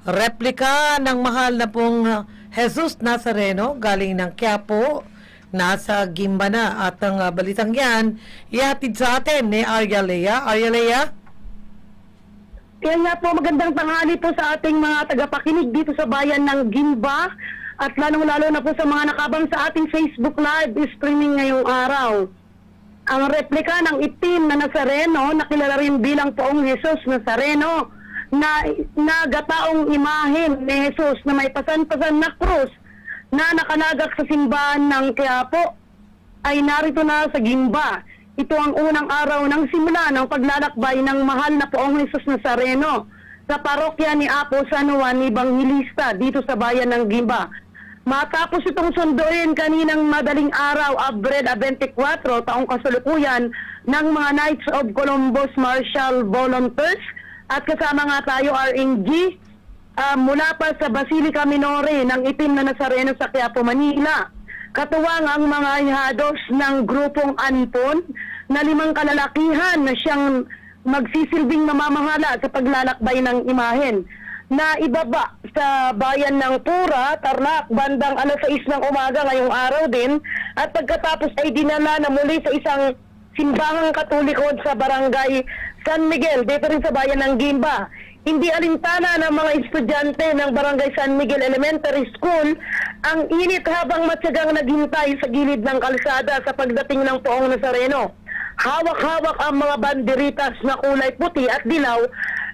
replika ng mahal na pong Jesus Nazareno galing ng Quiapo, nasa Gimba na. At ang balitang yan, ihatid sa atin ni Arya Lea. Arya Lea? Kaya nga po, magandang tanghali po sa ating mga tagapakinig dito sa bayan ng Gimba at lalong-lalo na po sa mga nakabang sa ating Facebook Live streaming ngayong araw. Ang replika ng itim na Nazareno, nakilala rin bilang Poong Jesus Nazareno, na nagataong imahen ni Jesus na may pasan-pasan na krus na nakalagak sa simbahan ng Quiapo ay narito na sa Gimba. Ito ang unang araw ng simula ng paglalakbay ng mahal na Poong Jesus Nazareno sa parokya ni Apo San Juan Evangelista dito sa bayan ng Gimba. Matapos itong sunduin kaninang madaling araw, Abril 24, taong kasalukuyan ng mga Knights of Columbus Martial Volunteers at kasama nga tayo RNG mula pa sa Basilica Minore ng itim na Nazareno sa Quiapo, Manila. Katuwang ang mga ihados ng grupong Anton na 5 kalalakihan na siyang magsisilbing mamamahala sa paglalakbay ng imahen na ibaba sa bayan ng Pura, Tarlac, bandang alas 6 ng umaga ngayong araw din, at pagkatapos ay dinala na muli sa isang simbahang katoliko sa barangay San Miguel, dito rin sa bayan ng Gimba. Hindi alintana ng mga estudyante ng barangay San Miguel Elementary School ang init habang matyagang naghintay sa gilid ng kalsada sa pagdating ng Poong Nazareno. Hawak-hawak ang mga banderitas na kulay puti at dilaw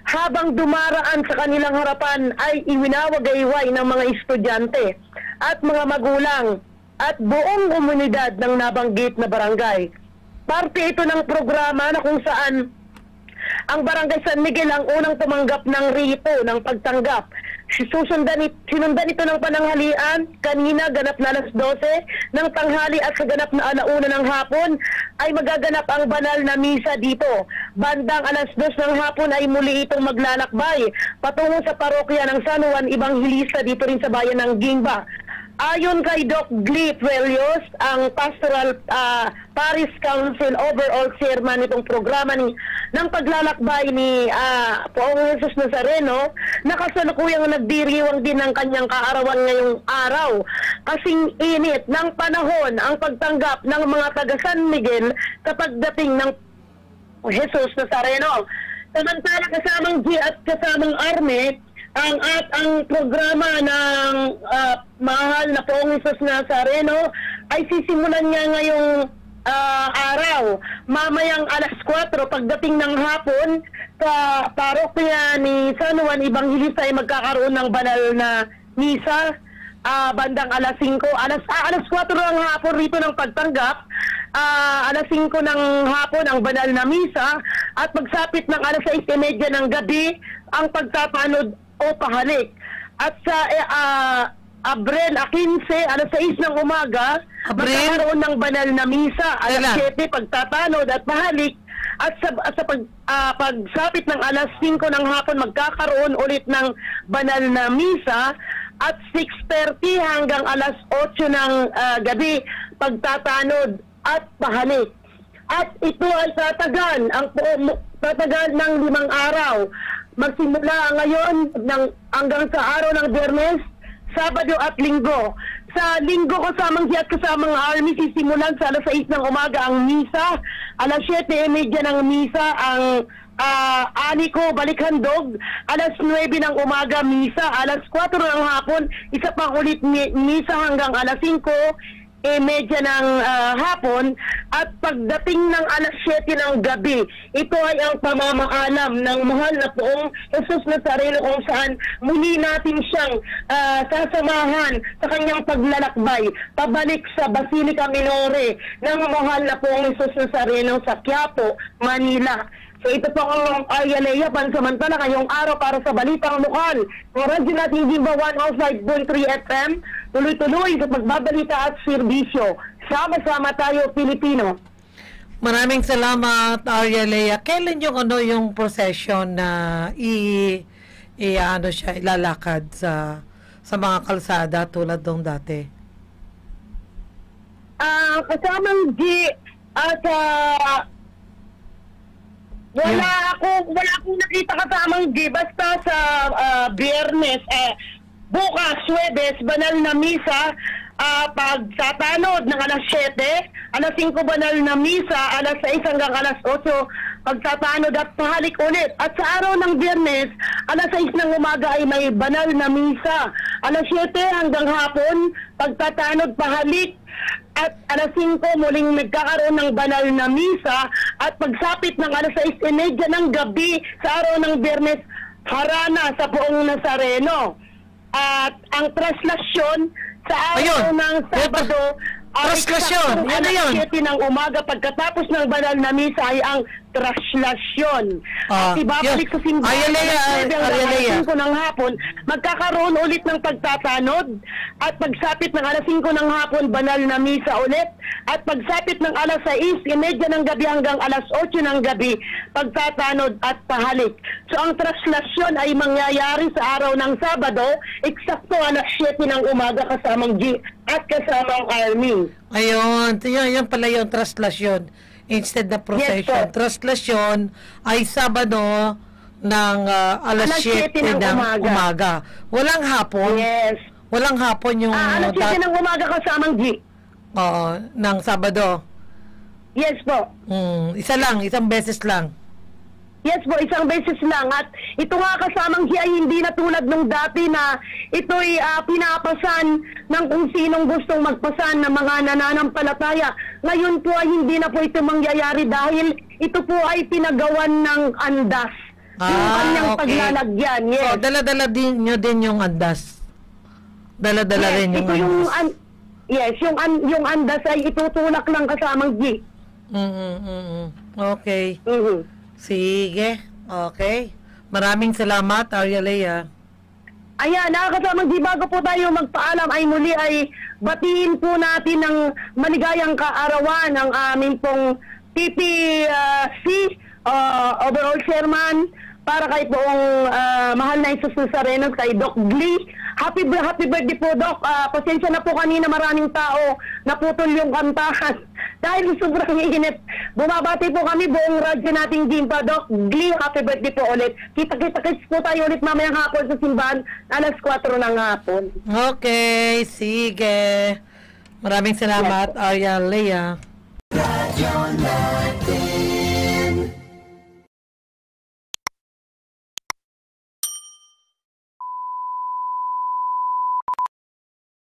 habang dumaraan sa kanilang harapan ay iwinawagayway ng mga estudyante at mga magulang at buong komunidad ng nabanggit na barangay. Parte ito ng programa na kung saan ang barangay San Miguel ang unang tumanggap ng rito ng pagtanggap. Sinundan ito ng pananghalian. Kanina ganap na alas 12 ng tanghali at sa ganap na alauna ng hapon ay magaganap ang banal na misa dito. Bandang alas 2 ng hapon ay muli itong maglalakbay patungo sa parokya ng San Juan Evangelista dito rin sa bayan ng Gimba. Ayon kay Doc Glee Puelios, ang Pastoral Parish Council overall chairman nitong programa ng paglalakbay ni Poong Jesus Nazareno, nakasalukuyang nagdiriwang din ng kanyang kaarawan ngayong araw. Kasing init ng panahon ang pagtanggap ng mga taga San Miguel sa pagdating ng Jesus Nazareno. Samantala kasamang G at kasamang Arme, ang programa ng mahal na Poong Jesus Nazareno ay sisimulan niya ngayong araw. Mamayang alas 4 pagdating ng hapon sa parokya ni San Juan Evangelista ay magkakaroon ng banal na misa bandang alas 5. Alas 4 ng hapon rito ng pagtanggap. Alas 5 ng hapon ang banal na misa at pagsapit ng alas 6:30 ng gabi ang pagtatanod o pahalik. At sa Abril 15, alas 6 ng umaga, magkakaroon ng banal na misa. Alas 7, pagtatanod at pahalik. At sa pagsapit ng alas 5 ng hapon, magkakaroon ulit ng banal na misa. At 6:30 hanggang alas 8 ng gabi, pagtatanod at pahalik. At ito ay tatagal ng 5 araw. Magsimula ngayon hanggang sa araw ng Biyernes, Sabado at Linggo. Sa Linggo kasamang at kasamang Army, sisimulan sa alas 6 ng umaga ang misa. Alas 7:30 ng misa ang Aniko Balikhandog. Alas 9 ng umaga misa. Alas 4 ng hapon, isa pang ulit misa hanggang alas 5:30 ng hapon. At pagdating ng alas 7 ng gabi, ito ay ang pamamaalam ng mahal na Poong Jesus Nazareno kung saan muli natin siyang sasamahan sa kanyang paglalakbay pabalik sa Basilica Minore ng mahal na Poong Jesus Nazareno sa Quiapo, Manila. So ito po ang Arya Lea, pansamantala ngayong araw para sa Balitang Lokal. Ang radyo natin Gimba 105.3 FM, tuloy-tuloy sa pagbabalita at serbisyo. Sama-sama tayo, Pilipino. Maraming salamat, Arya Lea. Kailan yung procession na ilalakad sa mga kalsada tulad nung dati? Kasamang G at Wala akong nakita kasamang G. Basta sa Biyernes, bukas, Huwebes, banal na misa, pag satanod ng alas 7, alas 5 banal na misa, alas 6 hanggang alas 8, pagsatanod at pahalik ulit. At sa araw ng Biyernes, alas 6 ng umaga ay may banal na misa. Alas 7 hanggang hapon, pagtatanod pahalik. At alas 5 muling nagkakaroon ng banal na misa. At pagsapit ng alas 6:30 ng gabi sa araw ng Biyernes, harana sa buong Nazareno. At ang traslasyon sa araw ng Sabado ay Traslasyon, ano yun? alas 7 ng umaga pagkatapos ng banal na misa ay ang traslasyon. At ibabalik sa simbahan alas 5 ng hapon, magkakaroon ulit ng pagtatanod at pagsapit ng alas 5 ng hapon, banal na misa ulit at pagsapit ng alas 6:30 ng gabi hanggang alas 8 ng gabi, pagtatanod at pahalik. So ang traslasyon ay mangyayari sa araw ng Sabado, eksakto alas 7 ng umaga kasamang G at kasamang Army. Ayun, yan pala yung traslasyon. Instead na procession. Yes, Traslasyon ay Sabado ng alas 7 ng umaga. Walang hapon. Yes. Walang hapon yung... alas 7 ng umaga kasamang G. Oo, ng Sabado. Yes po. Isang beses lang. Yes po, isang beses lang. At ito nga kasamang G ay hindi na tulad nung dati na ito'y pinapasan ng kung sinong gustong magpasan ng mga nananampalataya. Ngayon po ay hindi na po ito mangyayari dahil ito po ay pinagawan ng andas. Yung kanyang paglalagyan. Yes. So, dala-dala nyo din yung andas. Dala-dala Yes, rin yung ito andas. Yes, yung andas ay itutulak lang kasamang G. Okay. Mhm. Sige. Okay. Maraming salamat, Arya Lea. Ayan, nakakasamang G, bago po tayo magpaalam ay muli ay batiin po natin ng maligayang kaarawan ang aming pong TPC overall chairman para kay poong mahal na Jesus Nazareno, kay Doc Glee. Happy birthday po, Doc. Pasensya na po kanina, maraming tao naputol yung kantahan. Dahil sobrang init. Bumabati po kami buong radyo nating Gimpa, Doc Glee. Happy birthday po ulit. Kita-kits po tayo ulit mamayang hapon sa simbahan, alas 4 ng hapon. Okay, sige. Maraming salamat, Arya Lea.